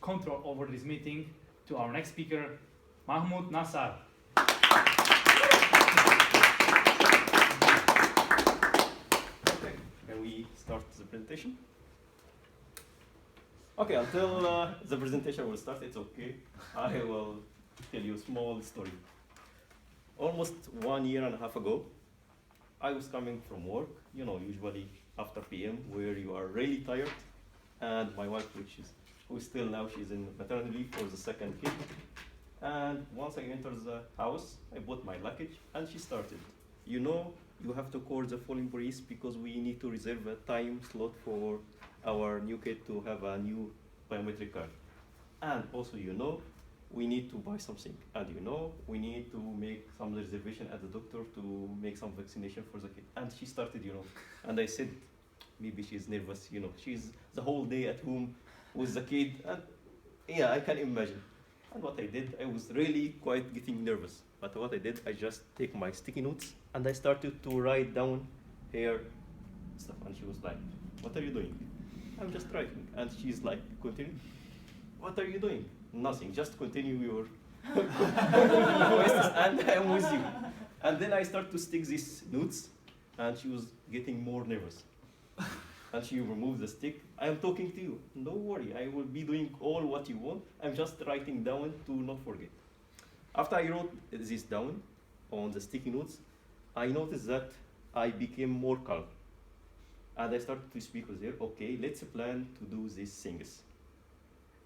control over this meeting to our next speaker, Mahmoud Nassar. Okay, can we start the presentation? Okay, until the presentation will start, it's okay. I will tell you a small story. Almost 1.5 years ago, I was coming from work, usually after PM, where you are really tired, and my wife, who still now, she's in maternity leave for the second kid. And once I entered the house, I bought my luggage, and she started. You have to call the phone employees because we need to reserve a time slot for our new kid to have a new biometric card. And also, we need to buy something. And we need to make some reservation at the doctor to make some vaccination for the kid. And she started, and I said, maybe she's nervous, she's the whole day at home with the kid. And yeah, I can imagine. And what I did, I was really quite getting nervous. But what I did, I just take my sticky notes and I started to write down here stuff. And she was like, what are you doing? I'm just writing. And she's like, continue. What are you doing? Nothing, just continue your questions and I'm with you. And then I start to stick these notes and she was getting more nervous. And she removed the stick. I am talking to you. No worry, I will be doing all what you want. I'm just writing down to not forget. After I wrote this down on the sticky notes, I noticed that I became more calm. And I started to speak with her, okay, let's plan to do these things.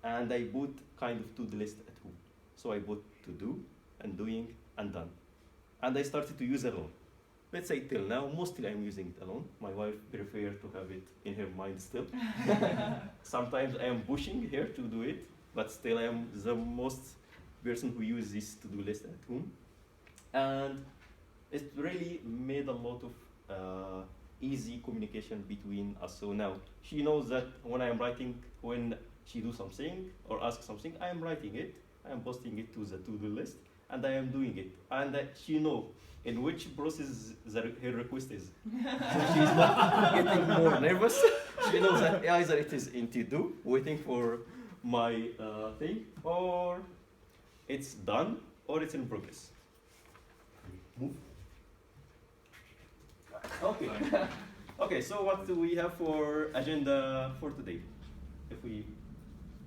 And I put kind of to-do list at home. So I put to do and doing and done. And I started to use alone. Let's say till now, mostly I'm using it alone. My wife prefers to have it in her mind still. Sometimes I am pushing her to do it, but still I am the most person who uses this to-do list at home. And it really made a lot of easy communication between us. So now she knows that when I am writing, when she do something or ask something, I am writing it, I am posting it to the to-do list, and I am doing it. And she knows in which process her request is. So she's not getting more nervous. She knows that either it is in to-do, waiting for my thing, or it's done, or it's in progress. Move. Okay. Okay, so what do we have for agenda for today? If we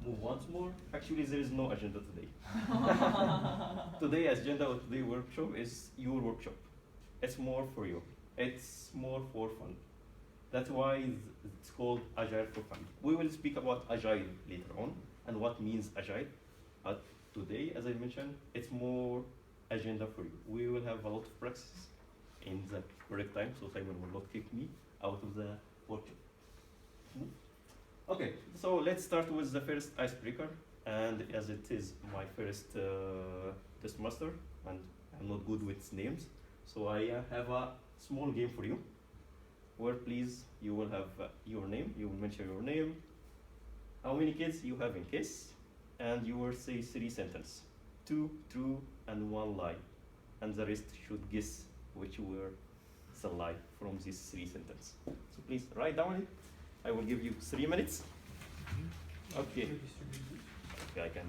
move once more, actually there is no agenda today. Today agenda of today workshop is your workshop. It's more for you. It's more for fun. That's why it's called Agile for Fun. We will speak about Agile later on and what means Agile. But today, as I mentioned, it's more agenda for you. We will have a lot of practice in the correct time, so Simon will not kick me out of the workshop. Okay, so let's start with the first icebreaker. And as it is my first test master, and I'm not good with names, so I have a small game for you, where please you will have your name, you will mention your name, how many kids you have in case, and you will say 3 sentences, 2 true and 1 lie, and the rest should guess which were the lie from these 3 sentences. So please write down it. I will give you 3 minutes. Okay. Okay, I can.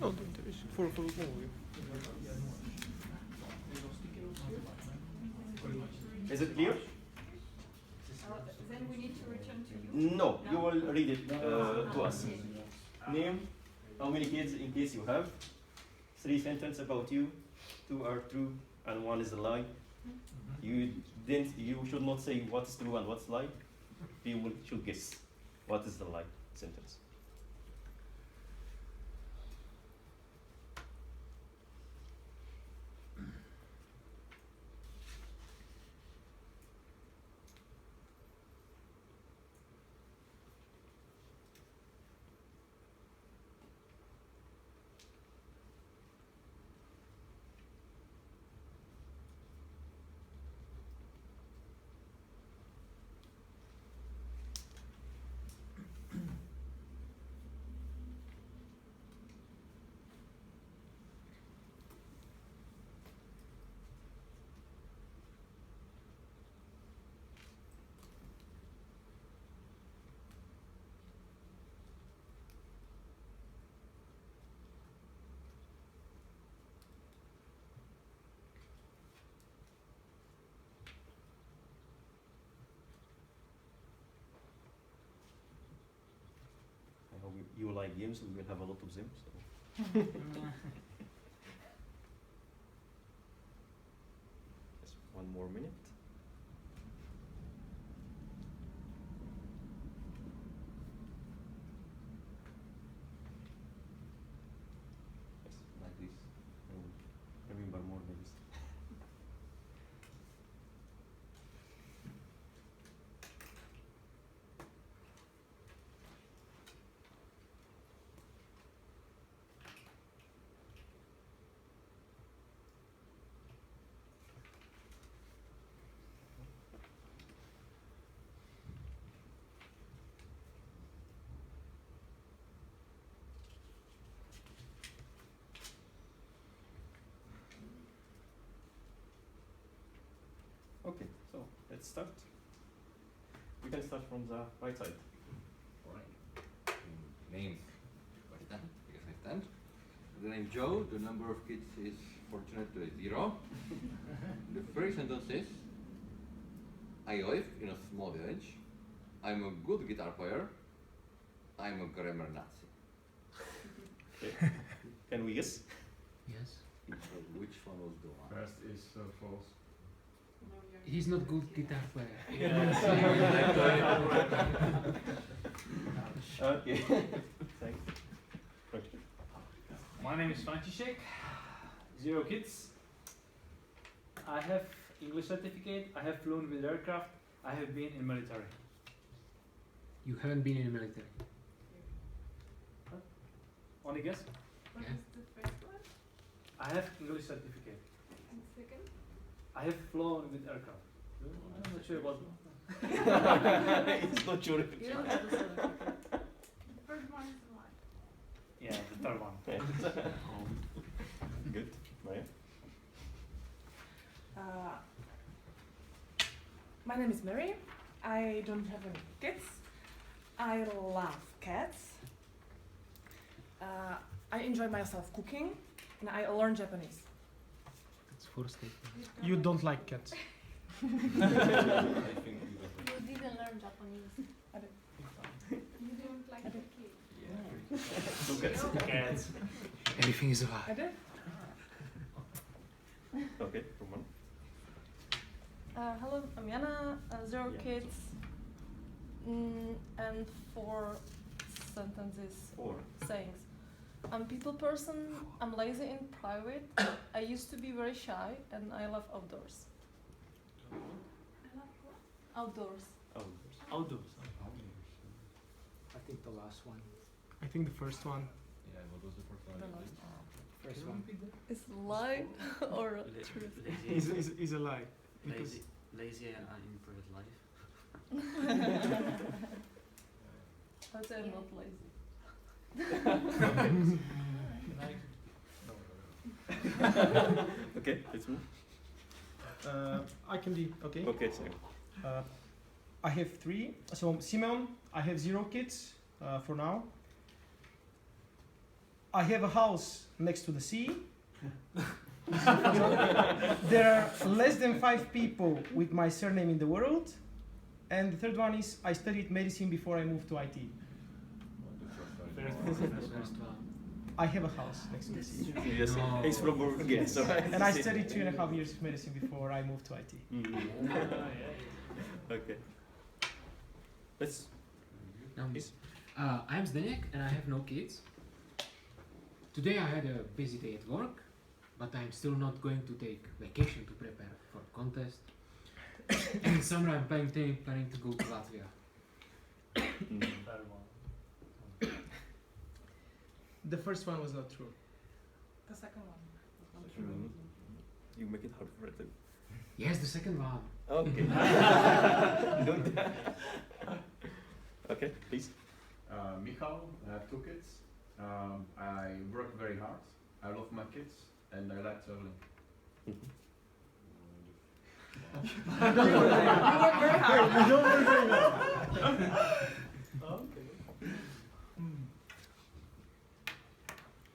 No, there is for Is it clear? Then we need to return to you. No, you will read it to us. Name, how many kids in case you have, 3 sentences about you, 2 are true and 1 is a lie. You should not say what's true and what's lie. People should guess what is the lie sentence. you like games, we will have a lot of them. So. Just one more minute. Yes, like this. I will remember more names. Okay, so let's start. We can start from the right side. Alright. Name. I stand, because I stand. The name Joe, the number of kids is fortunately 0. The first sentence is, I live in a small village. I'm a good guitar player. I'm a grammar Nazi. Okay. Can we guess? Yes. Which one was the one? First is false. No, you're He's not good guitar player. Okay. Thanks. Okay. My name is František, 0 kids. I have English certificate, I have flown with aircraft, I have been in military. You haven't been in the military. Only guess? What Yeah. is the first one? I have English certificate. And second? I have flown with aircraft. I'm not sure about It's not sure. You don't have the certificate. The first one is the one. Yeah, the third one. Good. Maya? My name is Mary. I don't have any kids. I love cats. I enjoy myself cooking, and I learn Japanese. That's first statement. You don't like cats. I think you You didn't learn Japanese. You don't like the kid. Two cats. Cats. Everything is right. I did. Okay, Roman. Hello, I'm Jana, 0 Yeah. kids, and 4 sentences, 4. sayings. I'm a people person, I'm lazy in private, I used to be very shy, and I love outdoors. I love what? Outdoors. Oh. Outdoors. I think the last one. I think the first one. Yeah, what was the first one? The you last did? First one. Is lie or truth? Is a lie. Because Lazy in private life. I would say I'm not lazy. Okay, let's move. I can be okay. Okay, so I have 3. So Simon, I have 0 kids for now. I have a house next to the sea. There are less than 5 people with my surname in the world. And the third one is I studied medicine before I moved to IT. First one. I have a house next to the sea. yes, No. he's from Bulgaria, so And I studied 3.5 years of medicine before I moved to IT. Okay. Let's. Yes. I'm Zdeněk and I have no kids. Today I had a busy day at work, but I'm still not going to take vacation to prepare for contest. And in summer I'm planning to go to Latvia. Third one. The first one was not true. The second one. You make it hard for it. Yes, the second one. Okay. Don't. Okay, please. Michal, I have 2 kids. I work very hard. I love my kids and I like traveling. You work very hard.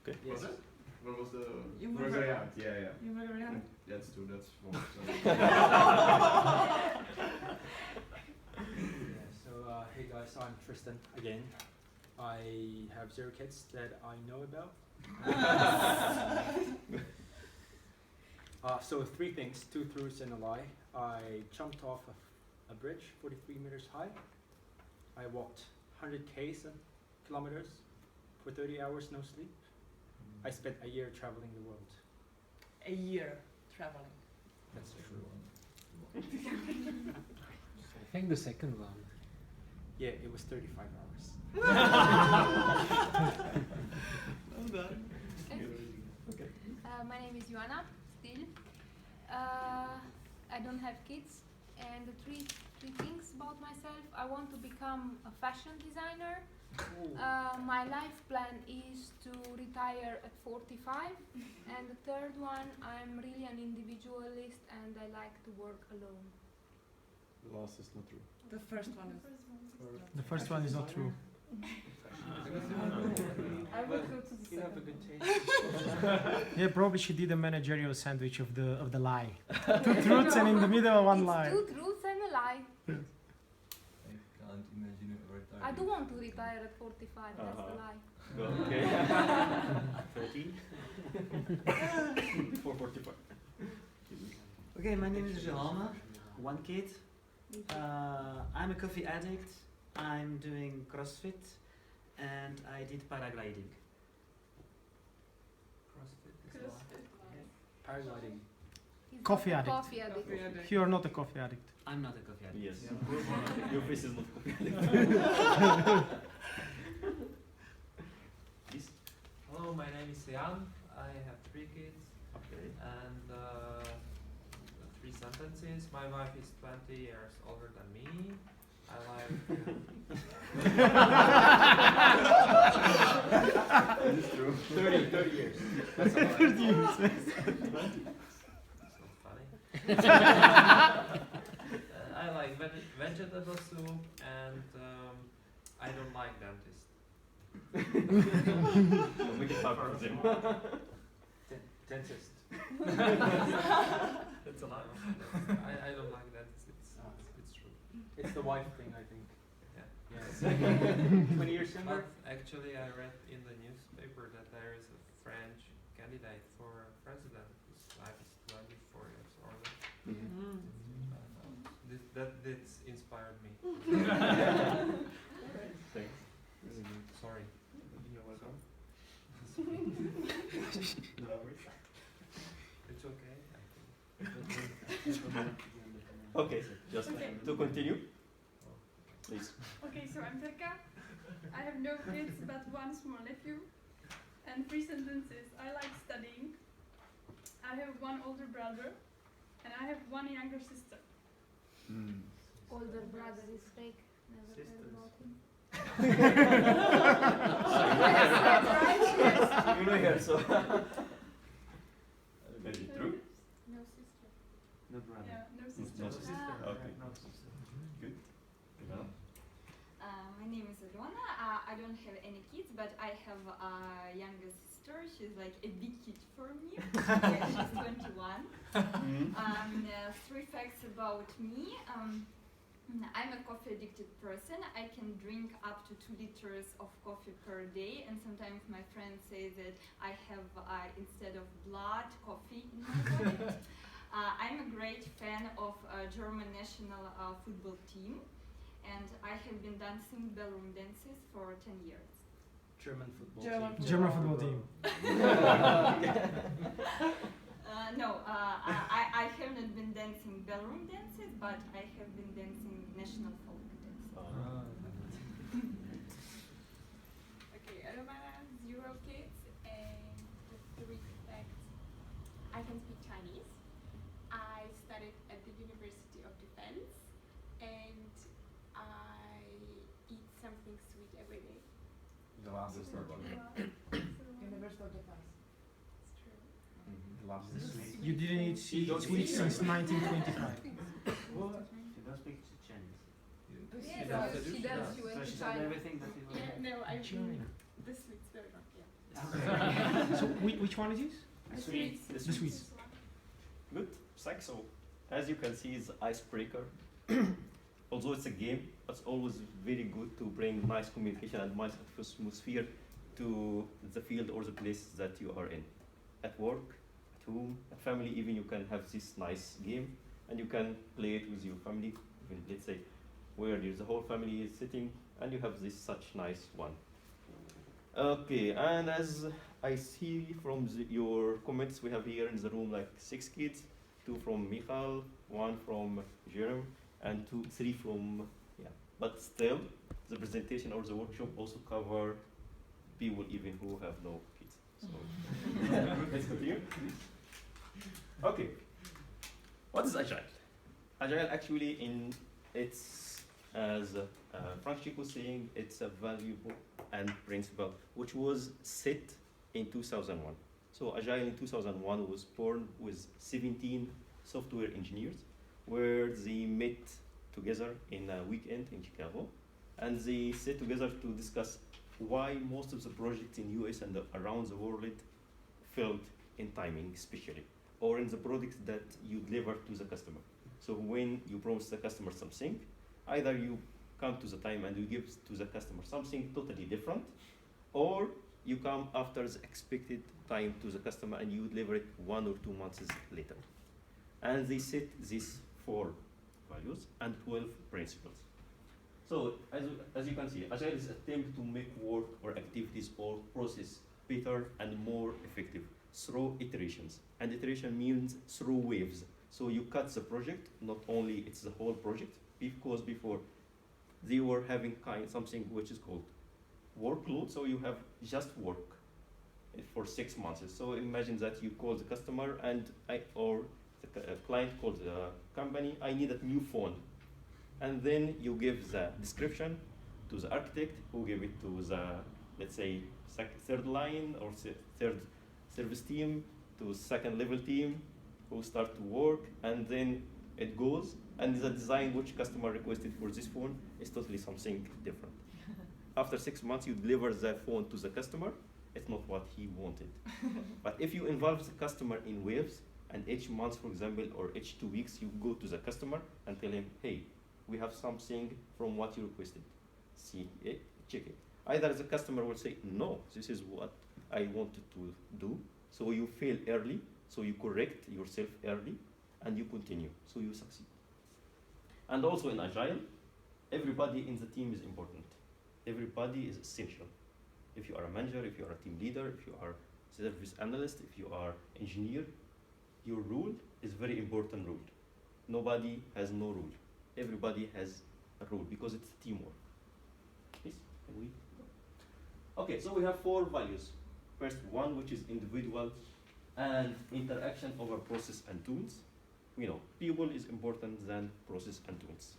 Okay. Was it? What was the? You work work very very hard. Yeah, yeah. You work very hard. That's 2. That's 4. So hey guys, I'm Tristan again. I have 0 kids that I know about. So 3 things, 2 truths and a lie. I jumped off of a bridge 43 meters high. I walked 100 kilometers for 30 hours, no sleep. I spent a year traveling the world. A year traveling. That's true. I think the second one. Yeah, it was 35 hours. Okay. My name is Joanna, still. I don't have kids, and the three things about myself. I want to become a fashion designer. My life plan is to retire at 45, and the third one, I'm really an individualist and I like to work alone. The last is not true. The first one is. The first one is not true. I will go to the You have a second. good taste. Yeah, probably she did a managerial sandwich of the lie. 2 truths and in the middle one It's lie. 2 truths and a lie. I can't imagine a retiring. I do want to retire at 45, that's the lie. Okay. 40. Before 45. Okay, my name is Johanna, 1 kid. I'm a coffee addict. I'm doing CrossFit, and I did paragliding. CrossFit is Paragliding. He's Coffee not a addict. Coffee addict. You are not a coffee addict. I'm not a coffee addict. Yes. Your face is not copied. Please. Hello, my name is Jan. I have 3 kids Okay. and 3 sentences. My wife is 20 years older than me. I like. This is true. 30 years. That's a lot. 30 years. It's not funny. I like vegetable soup and I don't like dentist. Make it hard for them. Dentist. That's a lot. I don't like dentist. It's true. It's the wife thing, I think. Yeah. Yes. 20 years younger? But actually, I read in the newspaper that there is a French candidate for president whose wife is 24 years older. That's inspired me. Thanks. Sorry. You're welcome. It's okay. Okay, just to continue. Please. Okay, so I'm Terka. I have no kids but 1 small nephew. And 3 sentences. I like studying. I have 1 older brother. And I have 1 younger sister. Older brother is fake. Never heard about him. You know her, so. Very true. No sister. No brother. Yeah, no sister. No sister. Okay. Good. Ivana? My name is Alona. I don't have any kids, but I have a younger sister. She's like a big kid for me. She's 21. 3 facts about me. I'm a coffee addicted person. I can drink up to 2 liters of coffee per day, and sometimes my friends say that I have, instead of blood, coffee in my body. I'm a great fan of German national football team, and I have been dancing ballroom dances for 10 years. German football German German football team. No, I have not been dancing ballroom dances, but I have been dancing national folk dances. Okay, Romana, 0 kids, and the 3 facts. I can speak Chinese. I studied at the University of Defense, and I eat something sweet every day. The last is third one. University of Defense. It's true. The last is sweet. You didn't eat sweet since 1925. What? She does speak Chinese. Yes, she does. She So went she to said China. everything that is Yeah, no, I China. mean the sweets version, yeah. So which one it is? The Sweet. sweets. The sweets. Good. So, as you can see, it's icebreaker. Although it's a game, it's always very good to bring nice communication and nice atmosphere to the field or the place that you are in. At work, at home, at family, even you can have this nice game and you can play it with your family, even let's say where the whole family is sitting and you have this such nice one. Okay, and as I see from your comments, we have here in the room like 6 kids, 2 from Michal, 1 from Jerem, and 3 from, yeah. But still, the presentation or the workshop also cover people even who have no kids. So let's continue. Okay, what is Agile? Agile actually in its, as Frank was saying, it's a valuable and principle which was set in 2001. So Agile in 2001 was born with 17 software engineers where they met together in a weekend in Chicago and they sat together to discuss why most of the projects in US and around the world failed in timing especially, or in the products that you deliver to the customer. So when you promise the customer something, either you come to the time and you give to the customer something totally different, or you come after the expected time to the customer and you deliver it 1 or 2 months later. And they set these 4 values and 12 principles. So as you can see, Agile is an attempt to make work or activities or process better and more effective through iterations. And iteration means through waves. So you cut the project, not only it's the whole project, because before they were having something which is called workload, so you have just work for 6 months. So imagine that you call the customer and or the client calls the company, I need a new phone. And then you give the description to the architect who give it to the, let's say, third line or third service team, to second level team who start to work, and then it goes, and the design which customer requested for this phone is totally something different. After 6 months, you deliver the phone to the customer, it's not what he wanted. But if you involve the customer in waves, and each month, for example, or each 2 weeks, you go to the customer and tell him, hey, we have something from what you requested. See it, check it. Either the customer will say, no, this is what I wanted to do. So you fail early, so you correct yourself early, and you continue, so you succeed. And also in Agile, everybody in the team is important. Everybody is essential. If you are a manager, if you are a team leader, if you are a service analyst, if you are engineer, your rule is very important rule. Nobody has no rule. Everybody has a rule because it's teamwork. Yes, can we? Okay, so we have 4 values. First one, which is individual and interaction over process and tools. We know people is important than process and tools.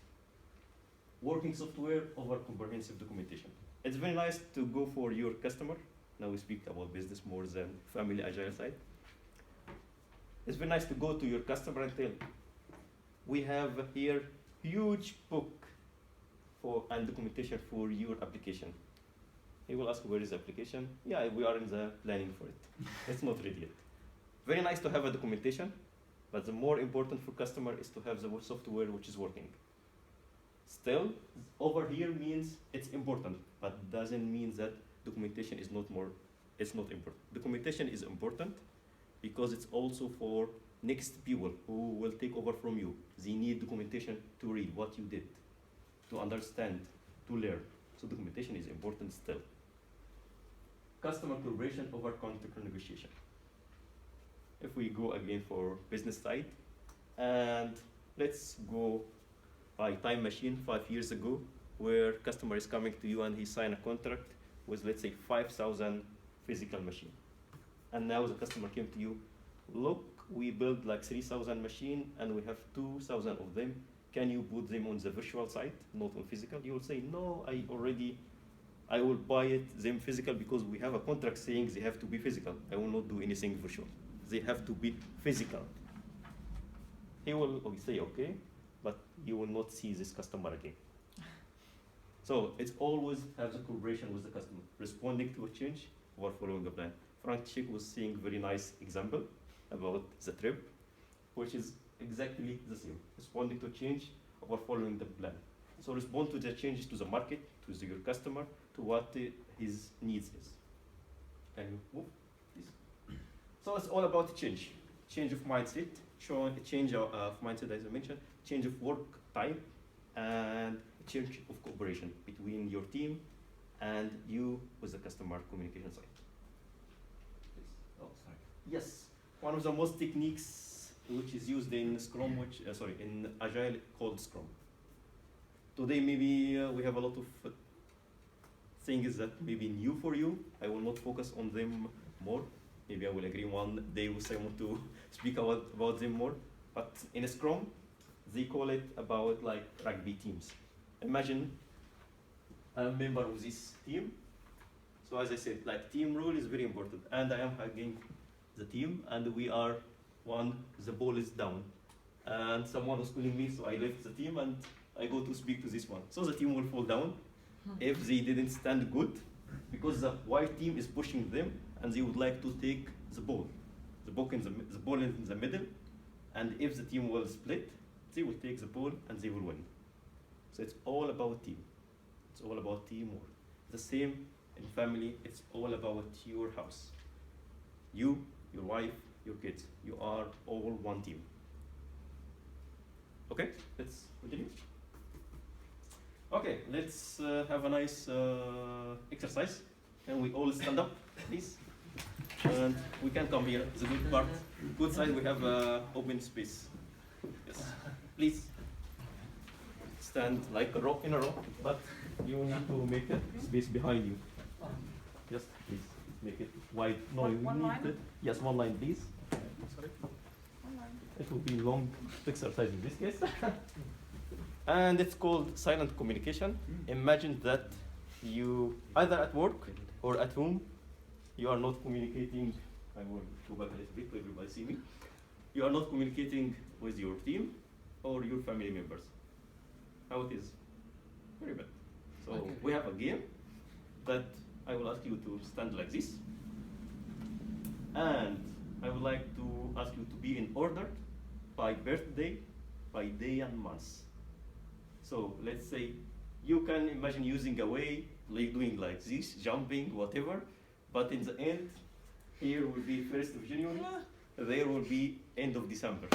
Working software over comprehensive documentation. It's very nice to go for your customer. Now we speak about business more than family Agile side. It's very nice to go to your customer and tell, we have here huge book for and documentation for your application. He will ask, where is the application? Yeah, we are in the planning for it. It's not ready yet. Very nice to have a documentation, but the more important for customer is to have the software which is working. Still, over here means it's important, but doesn't mean that documentation is not important. Documentation is important because it's also for next people who will take over from you. They need documentation to read what you did, to understand, to learn. So documentation is important still. Customer collaboration over contract negotiation. If we go again for business side, and let's go by time machine 5 years ago, where customer is coming to you and he signed a contract with, let's say, 5,000 physical machine. And now the customer came to you, look, we built like 3,000 machine and we have 2,000 of them. Can you put them on the virtual site, not on physical? You will say, no, I will buy them physical because we have a contract saying they have to be physical. I will not do anything virtual. They have to be physical. He will say, okay, but you will not see this customer again. So it's always have the collaboration with the customer, responding to a change or following a plan. Frank was saying very nice example about the trip, which is exactly the same, responding to change or following the plan. So respond to the changes to the market, to your customer, to what his needs is. Can you move, please? So it's all about change. Change of mindset, change of mindset as I mentioned, change of work time, and change of cooperation between your team and you with the customer communication side. Please. Oh, sorry. Yes, one of the most techniques which is used in Scrum, in Agile, called Scrum. Today maybe we have a lot of things that may be new for you. I will not focus on them more. Maybe I will agree one day with someone to speak about them more. But in Scrum, they call it about like rugby teams. Imagine I'm a member of this team. So as I said, like team rule is very important. And I am hugging the team, and we are one, the ball is down. And someone was calling me, so I left the team and I go to speak to this one. So the team will fall down if they didn't stand good, because the white team is pushing them and they would like to take the ball. The ball in the middle, and if the team will split, they will take the ball and they will win. So it's all about team. It's all about teamwork. The same in family, it's all about your house. You, your wife, your kids, you are all one team. Okay, let's continue. Okay, let's have a nice exercise. Can we all stand up, please? And we can come here. It's a good part. Good side, we have open space. Yes, please stand like a row in a row, but you need to make a space behind you. Yes, please make it wide. No, One you need line? to, yes, one line, please. Sorry. One line. It will be long exercise in this case. And it's called silent communication. Imagine that you, either at work or at home, you are not communicating. I will go back a little bit so everybody see me. You are not communicating with your team or your family members. How it is? Very bad. So Okay. we have a game that I will ask you to stand like this. And I would like to ask you to be in order by birthday, by day and month. So let's say you can imagine using a way, like doing like this, jumping, whatever, but in the end, here will be 1st of January, there will be end of December.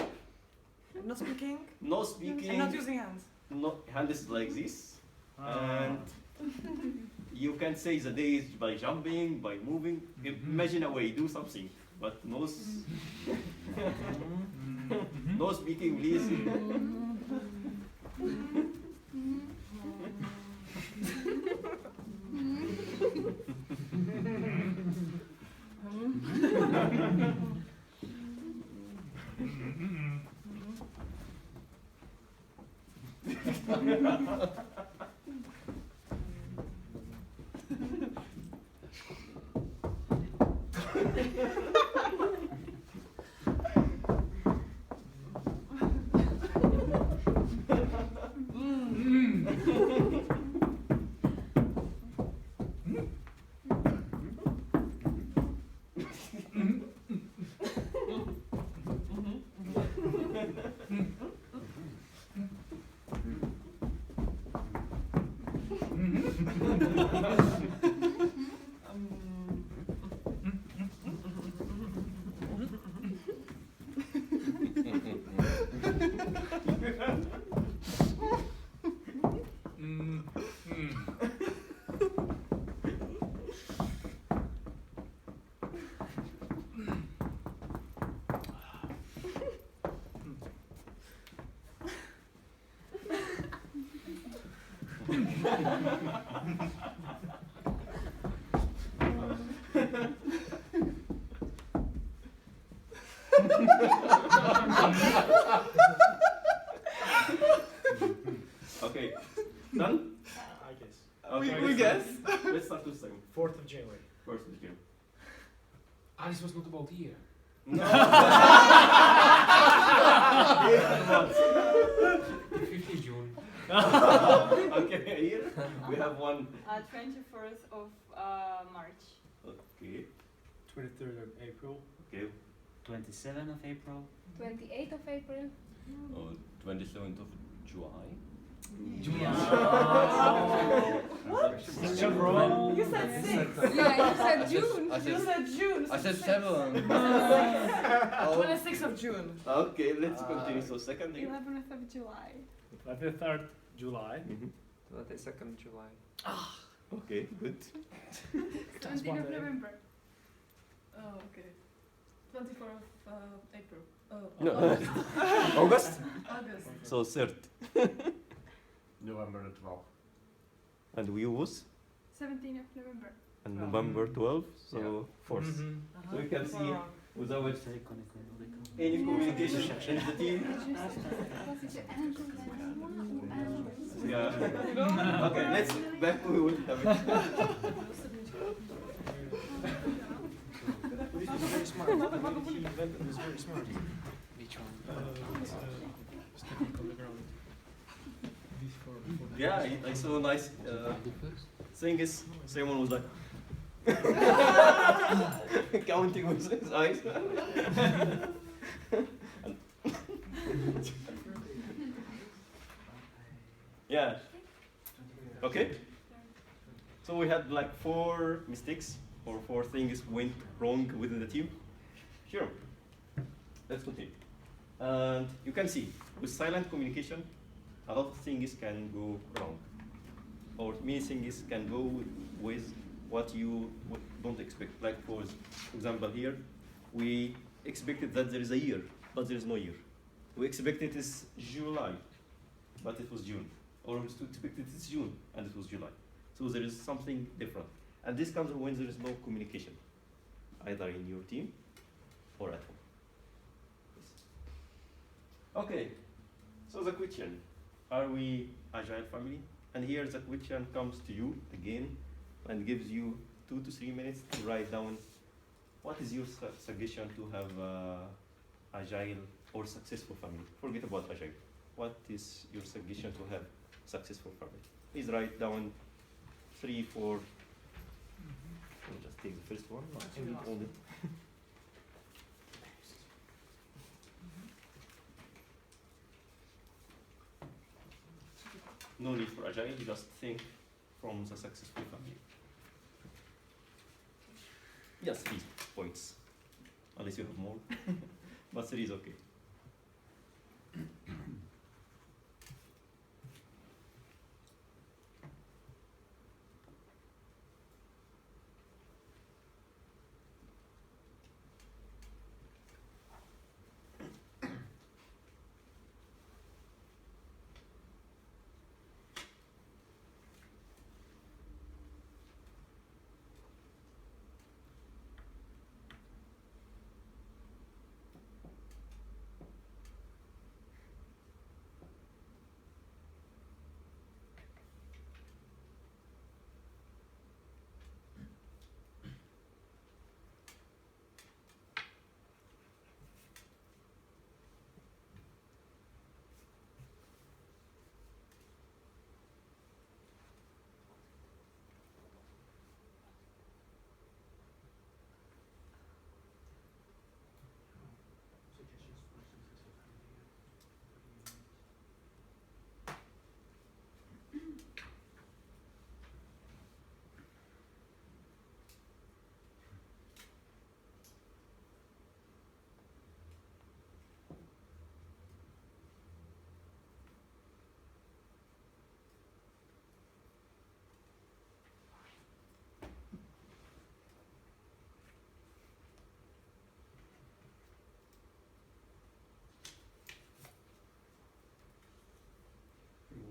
Not speaking. No speaking. And not using hands. No, hand is like this, and you can say the days by jumping, by moving. Imagine a way, do something, but no, no speaking, please. Okay, done? I guess. Okay, We guess. Let's start with second. 4th of January. 1st of January. Alice was not about here. No. 50 June. Okay, here we have one. 21st of March. Okay, 23rd of April. okay. 27th of April. 28th of April. 27th of July. You said 6. Yeah, you said June. I You said June. I so said 6. 7. 26th of June. Okay, let's continue. So second day. 11th of July. 23rd July. 22nd July. Okay, good. 17th of November. Oh, okay. 24th of April. Oh, No. August. August? August. So third. November the 12th. And we was? 17th of November. And November 12th, so fourth. Mm-hmm. So you can see without any communication in the team. Yeah. Okay, let's back we will have it. This was very smart. He invented was very smart. Which one? Stepping on the ground. This for Yeah, I saw a nice thing is someone was like counting with his eyes. Yeah. Okay. So we had like 4 mistakes or 4 things went wrong within the team. Sure. Let's continue. And you can see with silent communication, a lot of things can go wrong, or many things can go with what you don't expect. Like for example here, we expected that there is a year, but there is no year. We expected it's July, but it was June. Or we expected it's June, and it was July. So there is something different. And this comes when there is no communication, either in your team or at home. Okay, so the question, are we Agile family? And here the question comes to you again and gives you 2 to 3 minutes to write down what is your suggestion to have Agile or successful family. Forget about Agile. What is your suggestion to have successful family? Please write down 3, 4. I'll just take the first one. Hold it. No need for Agile, just think from the successful family. Yes, 3 points, unless you have more, but 3 is okay.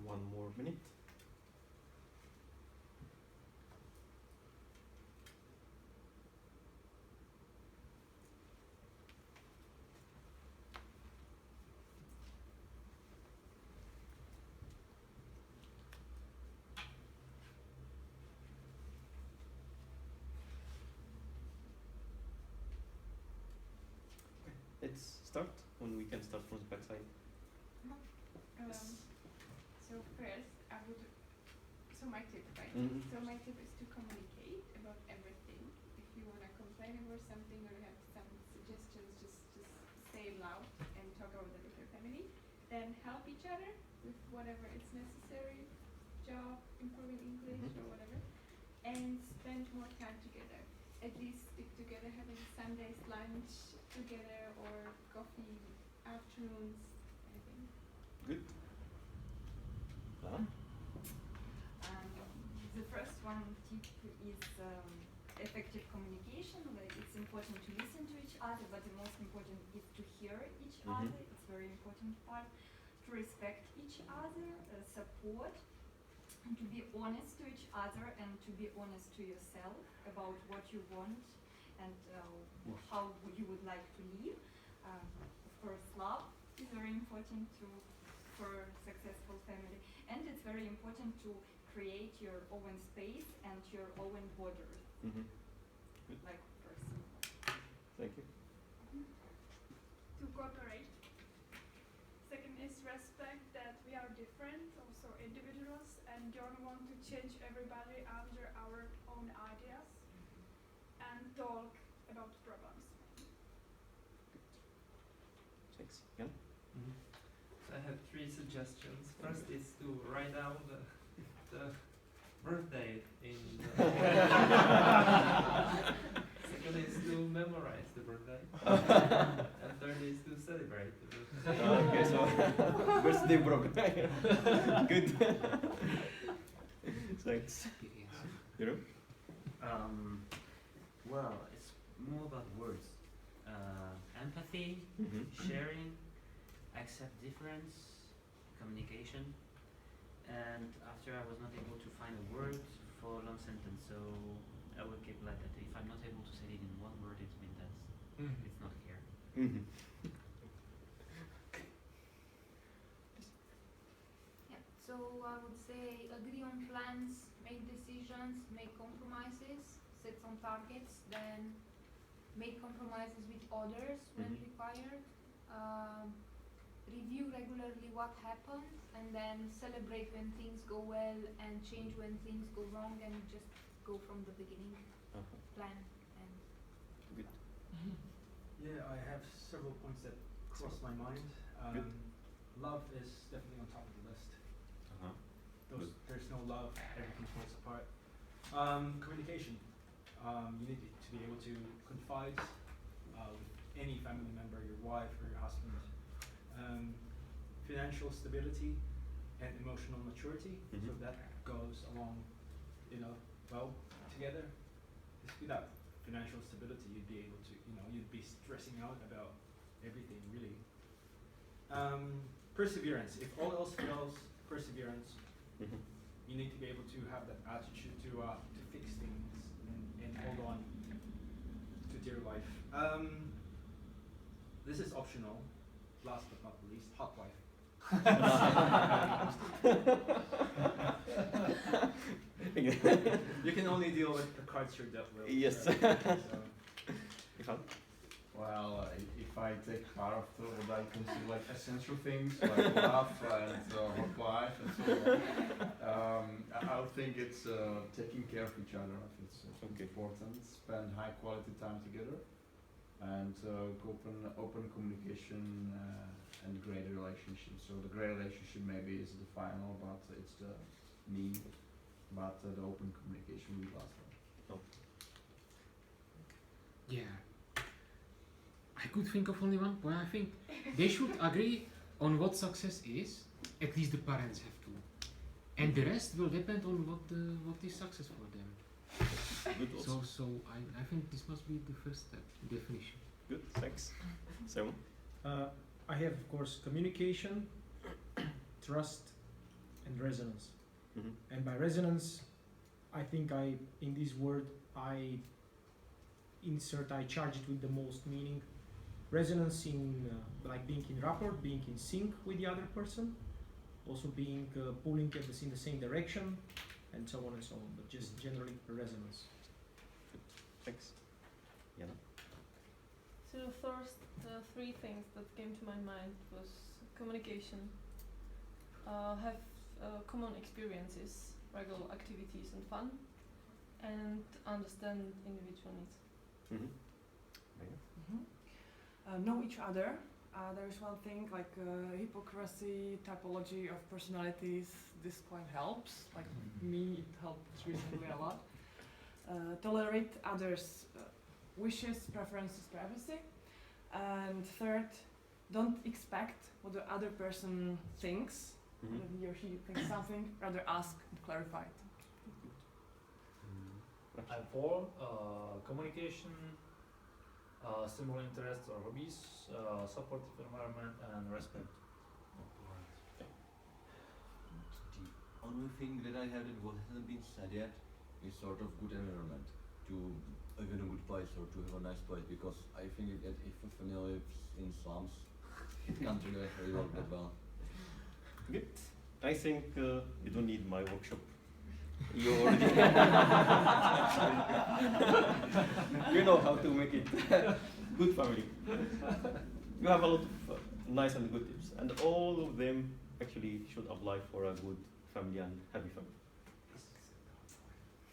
One more minute. Let's start when we can start from the back side. So first, I would. So my tip, right? Mhm. So my tip is to communicate about everything. If you wanna complain about something or have some suggestions, just say it loud and talk about it with your family. Then help each other. with whatever is necessary, job, improving English or whatever, and spend more time together. At least stick together, having Sundays lunch together or coffee afternoons, anything. Good. The first one tip is effective communication. Where it's important to listen to each other, but the most important is to hear each other. It's very important part. To respect each other, support, and to be honest to each other, and to be honest to yourself about what you want and how you would like to live. Of course, love is very important for successful family, and it's very important to create your own space and your own borders, like person. Thank you. To cooperate. Second is respect that we are different, also individuals, and don't want to change everybody under our own ideas, and talk about problems. Thanks. Jan? So I have 3 suggestions. First is to write down the birthday in the second is to memorize the birthday. And third is to celebrate the birthday. Okay, so birthday program. Good. Thanks. You Well, it's more about words. Empathy, sharing, accept difference, communication. And after I was not able to find a word for a long sentence, so I will keep like that. If I'm not able to say it in one word, it means that it's not here. Yeah, so I would say agree on plans, make decisions, make compromises, set some targets, then make compromises with others when required, review regularly what happened, and then celebrate when things go well and change when things go wrong, and just go from the beginning, plan and Good. Yeah, I have several points that cross my mind. Love is definitely on top of the list. There's no love, everything falls apart. Communication. You need to be able to confide with any family member, your wife or your husband. Financial stability and emotional maturity, so that goes along, well together. Without financial stability, you'd be able to, you'd be stressing out about everything, really. Perseverance. If all else fails, perseverance. You need to be able to have that attitude to fix things and hold on to dear life. This is optional. Last but not least, hot wife. You can only deal with the cards you're dealt with. Yes. Well, if I take part of what I consider like essential things like love and hot life and so on, I would think it's taking care of each other. I think it's important. Spend high quality time together, and open communication and great relationship. So the great relationship maybe is the final, but it's the mean. But the open communication will be last one. Yeah. I could think of only one, but I think they should agree on what success is. At least the parents have to, and the rest will depend on what is success for them. Good. So I think this must be the first step, definition. Good. Thanks. Simon. I have, of course, communication, trust, and resonance. And by resonance, I think in this word I charge it with the most meaning. Resonance in like being in rapport, being in sync with the other person, also being pulling in the same direction, and so on and so on. But just generally resonance. Good. Thanks. Jana. So the first 3 things that came to my mind was communication, have common experiences, regular activities and fun, and understand individual needs. Know each other, there's one thing like hypocrisy, typology of personalities. This quite helps. Like me, it helped recently a lot. Tolerate others' wishes, preferences, privacy. And third, don't expect what the other person thinks. When he or she thinks something, rather ask and clarify it. And four, communication, similar interests or hobbies, supportive environment, and respect. The only thing that I have that hasn't been said yet is sort of good environment to live in a good place or to have a nice place, because I think that if a family lives in slums, it can't really work that well. Good. I think you don't need my workshop. You already you know how to make it good family. You have a lot of nice and good tips, and all of them actually should apply for a good family and happy family.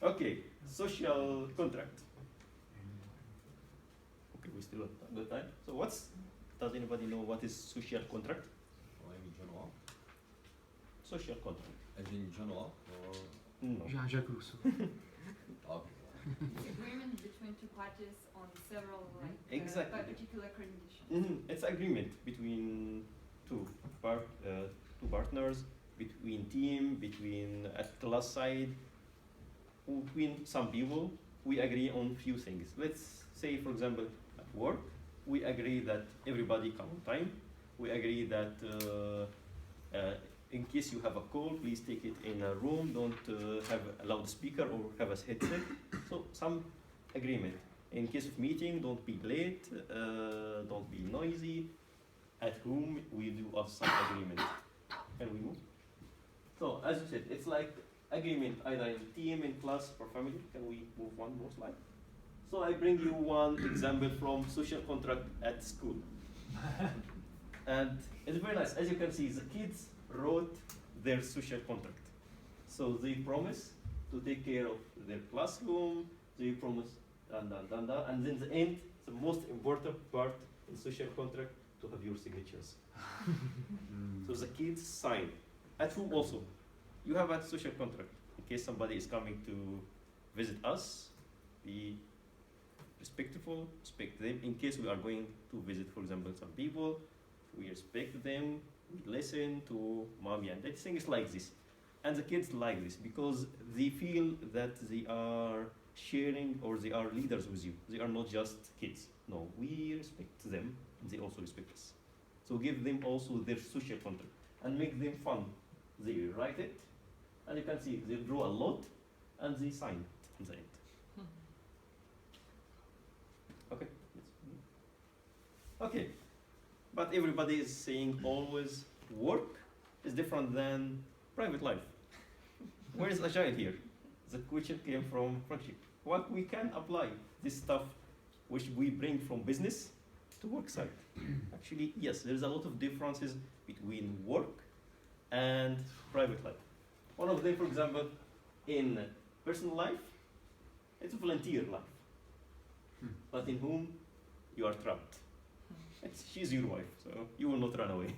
Okay, social contract. Okay, we still have good time. So does anybody know what is social contract? Or in general? Social contract. As in general? Or No. Jean-Jacques Rousseau. okay. It's agreement between two parties on several Exactly. particular conditions. It's agreement between two partners, between team, between at class side, between some people. We agree on few things. Let's say, for example, at work, we agree that everybody come on time. We agree that in case you have a call, please take it in a room. Don't have a loudspeaker or have a headset. So some agreement. In case of meeting, don't be late, don't be noisy. At home, we do some agreement. Can we move? So as you said, it's like agreement either in team, in class, or family. Can we move one more slide? So I bring you one example from social contract at school. And it's very nice. As you can see, the kids wrote their social contract. So they promise to take care of their classroom, they promise, and then the end, the most important part in social contract, to have your signatures. So the kids sign. At home also, you have a social contract. In case somebody is coming to visit us, be respectful, respect them. In case we are going to visit, for example, some people, we respect them, we listen to mommy and dad. Things like this. And the kids like this because they feel that they are sharing or they are leaders with you. They are not just kids. No, we respect them and they also respect us. So give them also their social contract and make them fun. They write it and you can see they draw a lot and they sign it in the end. Okay. Okay. But everybody is saying always work is different than private life. Where is Agile here? The question came from friendship. What we can apply this stuff which we bring from business to work side. Actually, yes, there's a lot of differences between work and private life. One of them, for example, in personal life, it's a volunteer life. But in whom you are trapped. She's your wife, so you will not run away.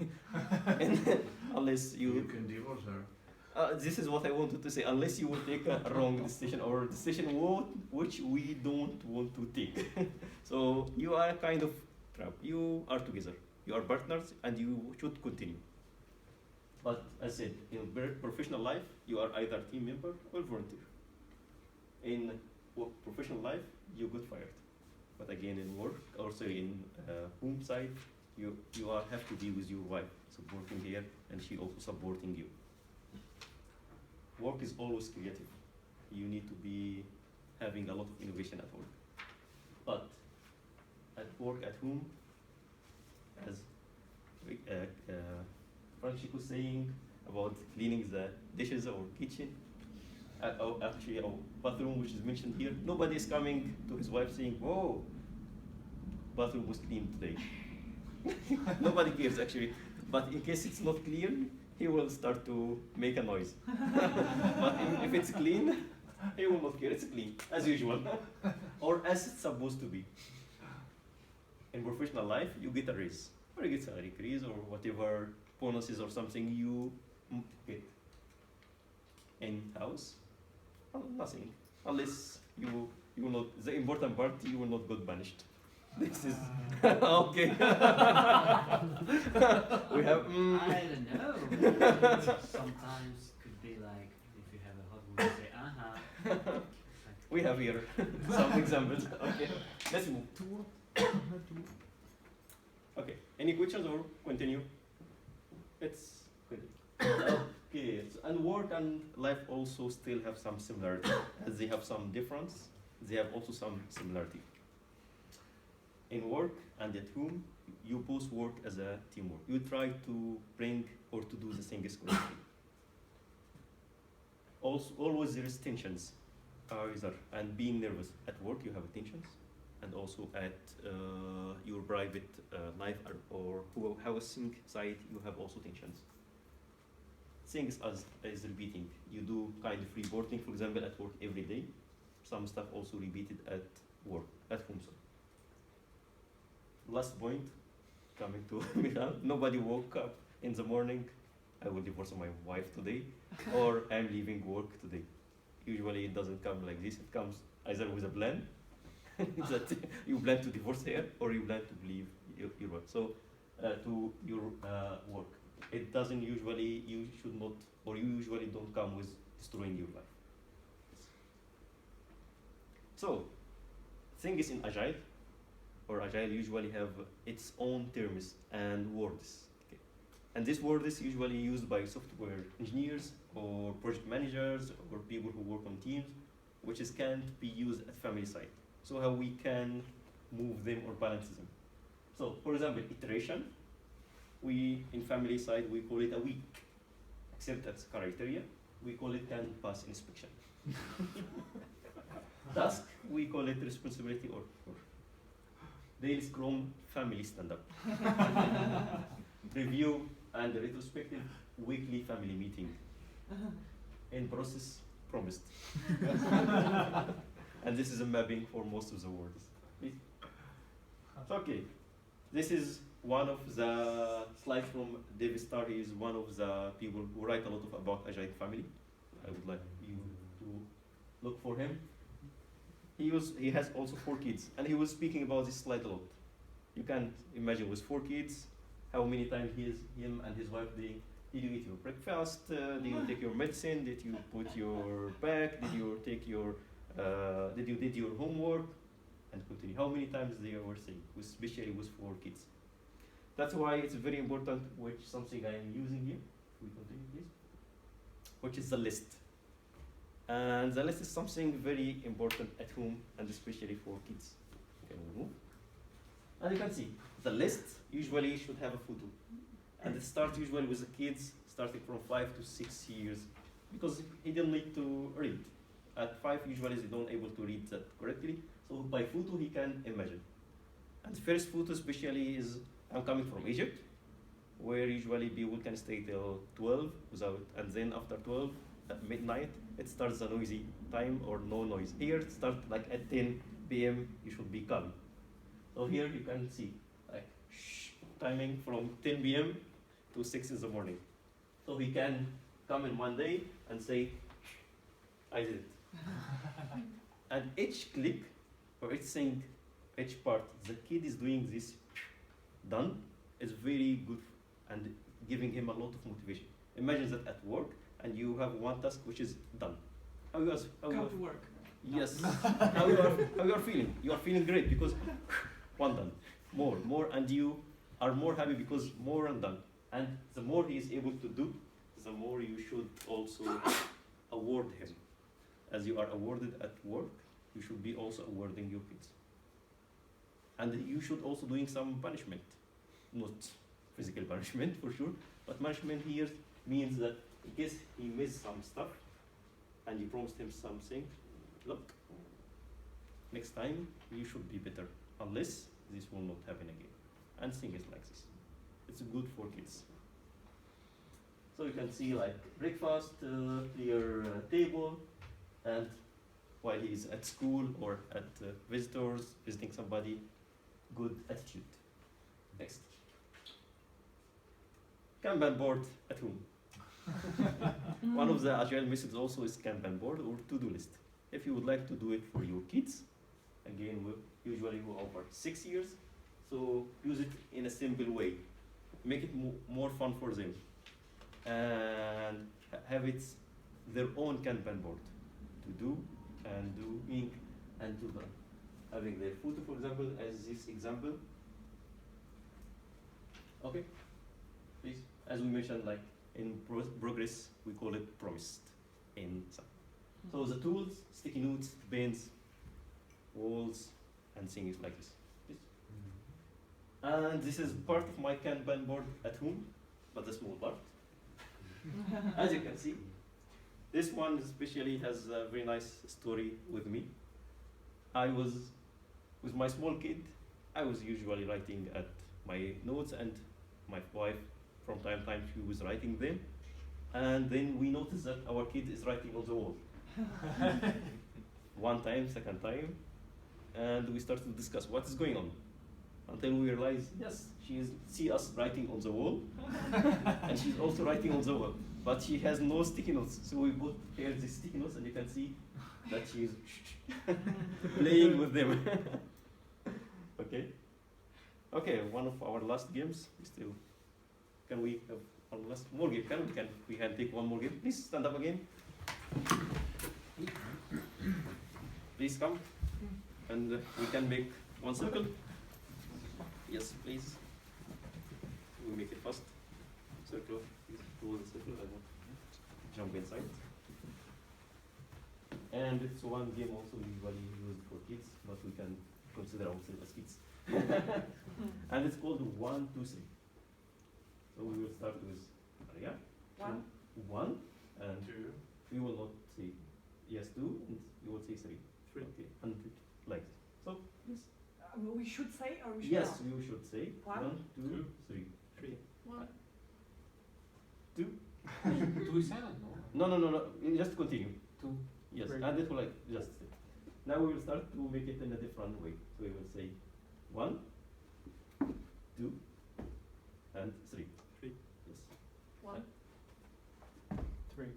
Unless You can divorce her. this is what I wanted to say. Unless you will take a wrong decision or a decision which we don't want to take. So you are kind of trapped. You are together. You are partners and you should continue. But as I said, in professional life, you are either team member or volunteer. In professional life, you get fired. But again, in work, also in home side, you have to be with your wife, supporting her, and she also supporting you. Work is always creative. You need to be having a lot of innovation at work. But at work, at home, as Francis was saying about cleaning the dishes or kitchen, actually our bathroom, which is mentioned here, nobody is coming to his wife saying, "Whoa, bathroom was clean today." Nobody cares actually. But in case it's not clean, he will start to make a noise. But if it's clean, he will not care. It's clean, as usual, or as it's supposed to be. In professional life, you get a raise. very good salary increase or whatever bonuses or something you get in house. Nothing, unless you will not. The important part, you will not get banished. This is okay. We have. I don't know. Sometimes could be like if you have a hot one, you say uh-huh. We have here some examples. Okay, let's move. Okay, any questions or continue? Let's continue. Okay, and work and life also still have some similarity. As they have some difference, they have also some similarity. In work and at home, you both work as a teamwork. You try to bring or to do the things correctly. Also, always there is tensions, and being nervous. At work, you have tensions, and also at your private life or housing site, you have also tensions. Things as repeating. You do kind of reporting, for example, at work every day. Some stuff also repeated at work, at home. So. Last point, coming to Michal, nobody woke up in the morning, I will divorce my wife today, or I'm leaving work today. Usually it doesn't come like this, it comes either with a plan, that you plan to divorce her, or you plan to leave your work. So, to your work. It doesn't usually, you should not, or you usually don't come with destroying your life. So, thing is in Agile, or Agile usually have its own terms and words. Okay. And these words usually used by software engineers or project managers or people who work on teams, which can't be used at family side. So how we can move them or balance them. So for example, iteration, we in family side we call it a week, except that's criteria, we call it can pass inspection. Task, we call it responsibility or daily Scrum family stand-up. Review and retrospective weekly family meeting. In process, promised. And this is a mapping for most of the words. Okay, this is one of the slides from David Starr. He is one of the people who write a lot about Agile family. I would like you to look for him. He has also 4 kids, and he was speaking about this slide a lot. You can imagine with 4 kids, how many times him and his wife, did you eat your breakfast? Did you take your medicine? Did you put your bag? Did you take your, did you did your homework? And continue. How many times they were saying, especially with 4 kids. That's why it's very important, which something I am using here. We continue, please. Which is the list. And the list is something very important at home and especially for kids. Can we move? And you can see, the list usually should have a photo. And it starts usually with the kids starting from 5 to 6 years because he didn't need to read. At 5 usually they don't able to read that correctly. So by photo he can imagine. And the first photo especially is, I'm coming from Egypt, where usually people can stay till 12 without, and then after 12 at midnight, it starts the noisy time or no noise. Here it starts like at 10 p.m. you should be calm. So here you can see like timing from 10 p.m. to 6 in the morning. So he can come in one day and say, I did it. And each click or each thing, each part, the kid is doing this done is very good and giving him a lot of motivation. Imagine that at work and you have one task which is done. How you Come to work. Yes. how you are feeling? You are feeling great because one done. More, and you are more happy because more and done. And the more he is able to do, the more you should also award him. As you are awarded at work, you should be also awarding your kids. And you should also doing some punishment, not physical punishment for sure, but punishment here means that in case he missed some stuff and you promised him something, look, next time you should be better, unless this will not happen again. And things like this. It's good for kids. So you can see like breakfast, clear table, and while he's at school or at visitors, visiting somebody, good attitude. Next. Kanban board at home. One of the agile methods also is Kanban board or to-do list. If you would like to do it for your kids, again, usually we offer 6 years, so use it in a simple way. Make it more fun for them. And have it their own Kanban board to do and doing and to done. Having their photo, for example, as this example. Okay, please. As we mentioned, like in progress, we call it promised in some. So the tools, sticky notes, pens, walls, and things like this. And this is part of my Kanban board at home, but the small part. As you can see, this one especially has a very nice story with me. With my small kid, I was usually writing at my notes, and my wife, from time to time, she was writing them. And then we noticed that our kid is writing on the wall. One time, second time, and we started to discuss what is going on. Until we realized, yes, she see us writing on the wall, and she's also writing on the wall. But she has no sticky notes, so we put here the sticky notes, and you can see that she's playing with them. Okay, one of our last games. Can we have one last more game? We can take one more game. Please stand up again. Please come, and we can make one circle. Yes, please. We make it fast. Circle. Please do the circle. I want to jump inside. And it's one game also usually used for kids, but we can consider ourselves as kids. And it's called 1, 2, 3. So we will start with Maria. 1 and 2. We will not say yes 2, and you will say 3. Okay, and like this. So yes. We should say, or we should Yes, not? you should say 1, 2, 3. 1. 2. 2 is silent, no? No. You just continue. 2. Yes, Three. and it will like just. Now we will start to make it in a different way. So we will say 1, 2, and 3. 3. Yes. 1. 3.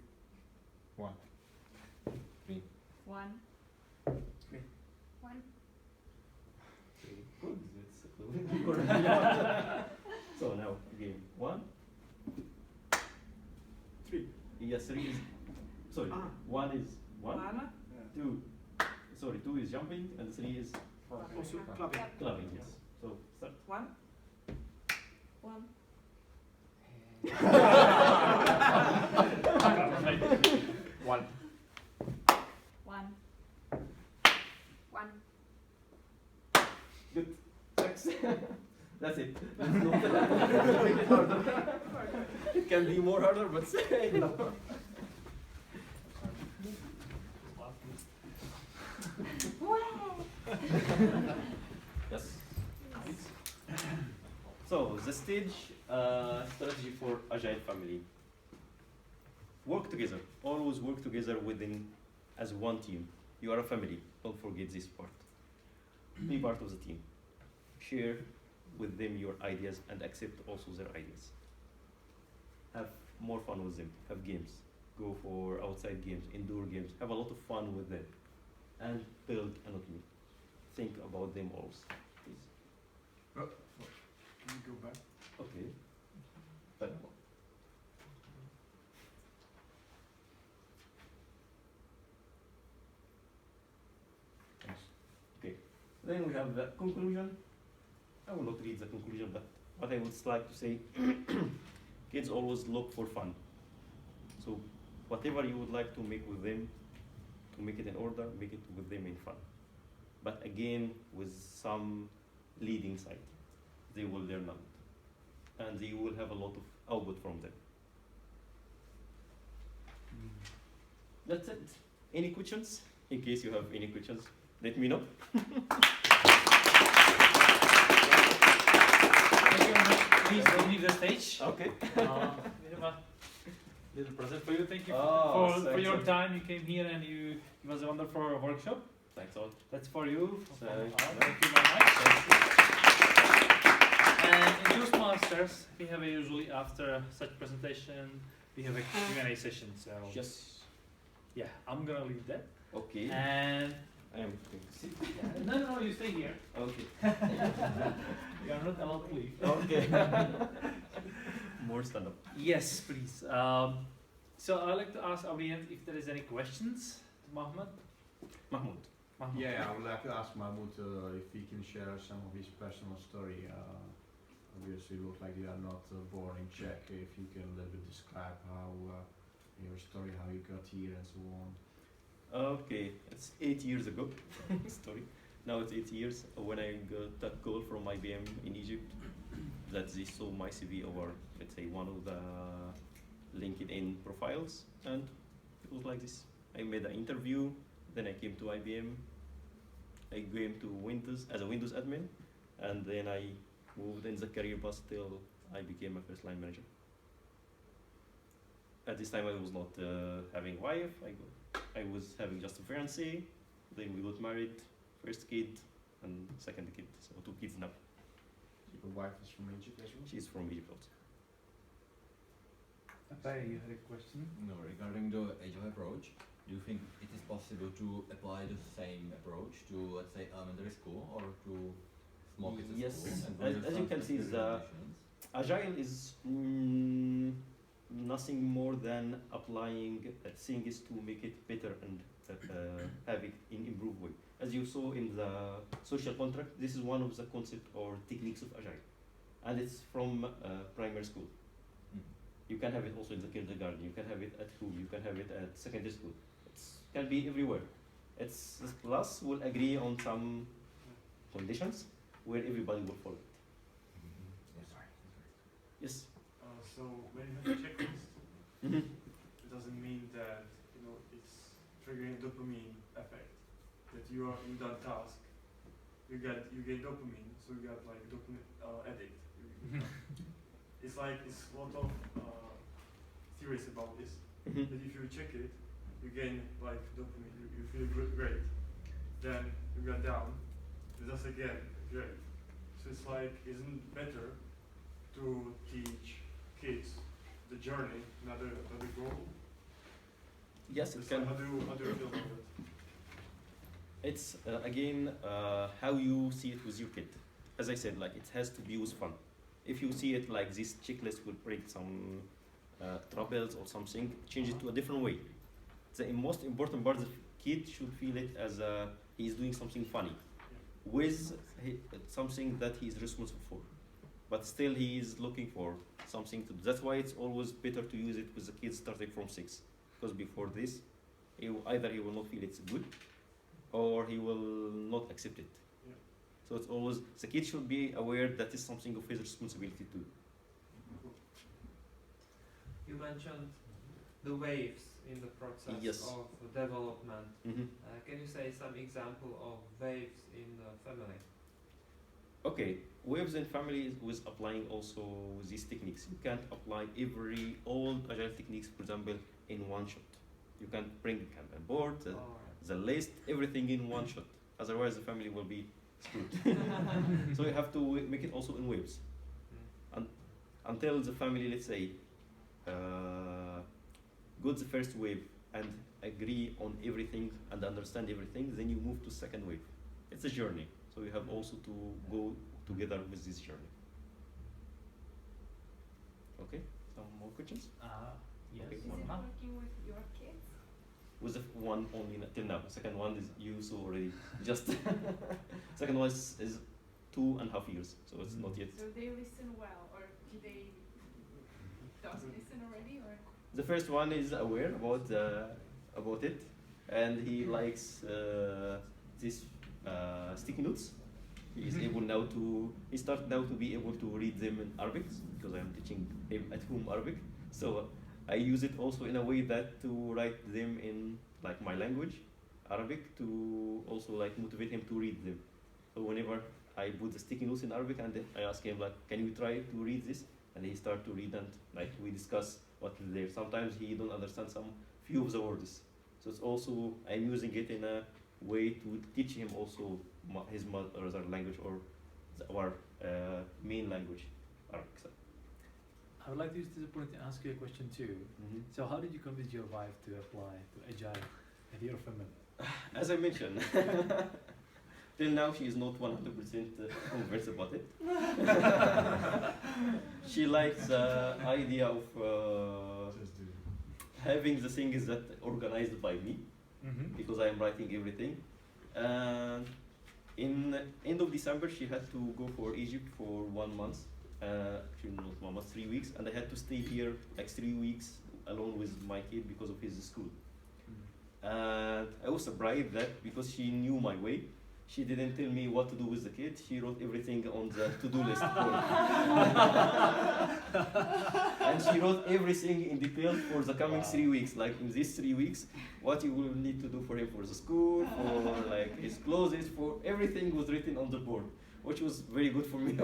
1. 1. 3. 1. Good. It's so now again 1, 3. Yes, 3 is. Sorry, 1 is 1. 2. Sorry, 2 is jumping, and 3 is Also clubbing. clubbing. Yes. So start. 1. 1. 1. 1. 1. Good. Thanks. That's it. That's not make it harder. It can be more harder, but no. Yes. So the stage strategy for Agile family. Work together. Always work together within as one team. You are a family. Don't forget this part. Be part of the team. Share with them your ideas and accept also their ideas. Have more fun with them. Have games. Go for outside games, indoor games. Have a lot of fun with them. And build an autonomy. Think about them also. Please. Let me go back. Okay. But okay. Then we have the conclusion. I will not read the conclusion, but what I would like to say, kids always look for fun. So whatever you would like to make with them, to make it in order, make it with them in fun. But again, with some leading side, they will learn a lot. And they will have a lot of output from them. That's it. Any questions? In case you have any questions, let me know. Thank you very much. Please leave the stage. Okay. We have a little present for you. Thank you Oh, for your time. You came here and it was a wonderful workshop. Thanks all. That's for you. Thank Thank you very much. And in Toastmasters, we have usually after such presentation, we have a Q&A session. So Yes. yeah, I'm gonna leave that. Okay. And I am going to sit. no, you stay here. Okay. You are not allowed to leave. Okay. More stand up. Yes, please. So I'd like to ask audience if there is any questions to Mahmoud. Mahmoud. Yeah, I would like to ask Mahmoud if he can share some of his personal story. Obviously, you look like you are not born in Czech. If you can a little bit describe how your story, how you got here, and so on. Okay, it's 8 years ago. Story. Now it's 8 years when I got that call from IBM in Egypt that they saw my CV over, let's say, one of the LinkedIn profiles, and it was like this. I made an interview, then I came to IBM. I came to Windows as a Windows admin, and then I moved in the career path till I became a first line manager. At this time, I was not having wife. I was having just a fiancé. Then we got married, first kid, and second kid. So 2 kids now. Your wife is from Egypt as well? She's from Egypt also. Apay, you had a question? No, regarding the Agile approach, do you think it is possible to apply the same approach to, let's say, elementary school or to small kids at Yes, school? And as you can see, the Agile is nothing more than applying things to make it better and have it in improved way. As you saw in the social contract, this is one of the concepts or techniques of Agile, and it's from primary school. You can have it also in the kindergarten. You can have it at school. You can have it at secondary school. It can be everywhere. It's the class will agree on some conditions where everybody will follow it. Yes. So when you have a checklist, it doesn't mean that it's triggering a dopamine effect. That you are in that task, you get dopamine, so you got like dopamine addict. It's like it's a lot of theories about this. That if you check it, you gain like dopamine, you feel great. Then you get down, you just again great. So it's like, isn't it better to teach kids the journey, not the goal? Yes, it It's can. like, how do you feel about it? It's again how you see it with your kid. As I said, like it has to be with fun. If you see it like this checklist will bring some troubles or something, change it to a different way. The most important part, the kid should feel it as he is doing something funny, with something that he is responsible for. But still he is looking for something to do. That's why it's always better to use it with the kids starting from 6. Because before this, either he will not feel it's good, or he will not accept it. Yeah. So it's always, the kid should be aware that it's something of his responsibility too. You mentioned the waves in the process Yes. of development. Mhm. Can you say some example of waves in the family? Okay, waves in family is with applying also these techniques. You can't apply all agile techniques, for example, in one shot. You can't bring the Kanban board, the list, everything in one shot. Otherwise, the family will be screwed. So you have to make it also in waves. Until the family, let's say, got the first wave and agree on everything and understand everything, then you move to second wave. It's a journey. So you have also to go together with this journey. Okay, some more questions? Yes. Okay, Is one. it working with your kids? With the one only till now. Second one is you saw already. Just second one is 2.5 years, so it's not yet. So they listen well, or do they does listen already, or? The first one is aware about it, and he likes this sticky notes. He is able now to. He started now to be able to read them in Arabic because I am teaching him at home Arabic. So I use it also in a way that to write them in like my language, Arabic, to also like motivate him to read them. So whenever I put the sticky notes in Arabic and then I ask him like, can you try to read this? And he start to read and like we discuss what is there. Sometimes he don't understand some few of the words. So it's also I'm using it in a way to teach him also his mother language or our main language, Arabic. So. I would like to use this opportunity to ask you a question too. So how did you convince your wife to apply to Agile and your family? As I mentioned, till now she is not 100% convinced about it. She likes the idea of having the things that organized by me, because I am writing everything. And in end of December, she had to go for Egypt for 1 month. Actually not 1 month, 3 weeks, and I had to stay here like 3 weeks alone with my kid because of his school. And I was surprised that because she knew my way, she didn't tell me what to do with the kid. She wrote everything on the to-do list for me. And she wrote everything in detail for the coming 3 weeks. Like in these 3 weeks, what you will need to do for him for the school, for like his clothes, for everything was written on the board, which was very good for me.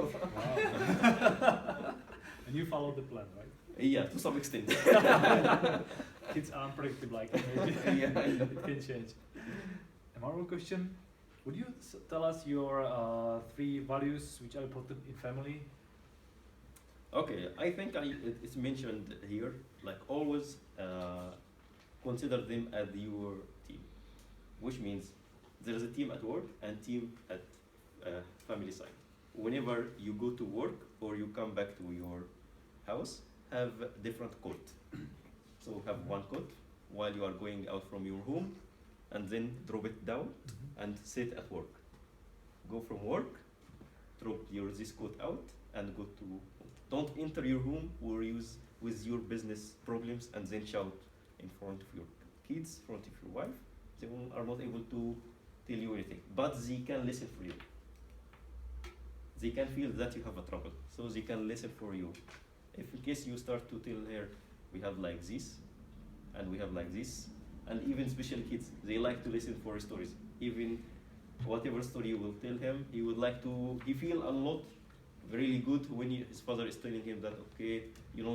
And you followed the plan, right? Yeah, to some extent. Kids are unpredictable, like yeah, it can change. And one more question: would you tell us your 3 values which are important in family? Okay, I think it's mentioned here. Like always, consider them as your team, which means there is a team at work and team at family side. Whenever you go to work or you come back to your house, have different coat. So have one coat while you are going out from your home, and then drop it down and sit at work. Go from work, drop this coat out, and go to home. Don't enter your home or use with your business problems and then shout in front of your kids, in front of your wife. They are not able to tell you anything, but they can listen for you. They can feel that you have a trouble, so they can listen for you. If in case you start to tell her, we have like this, and we have like this, and even special kids, they like to listen for stories. Even whatever story you will tell him, he would like to, he feel a lot really good when his father is telling him that, okay, you know,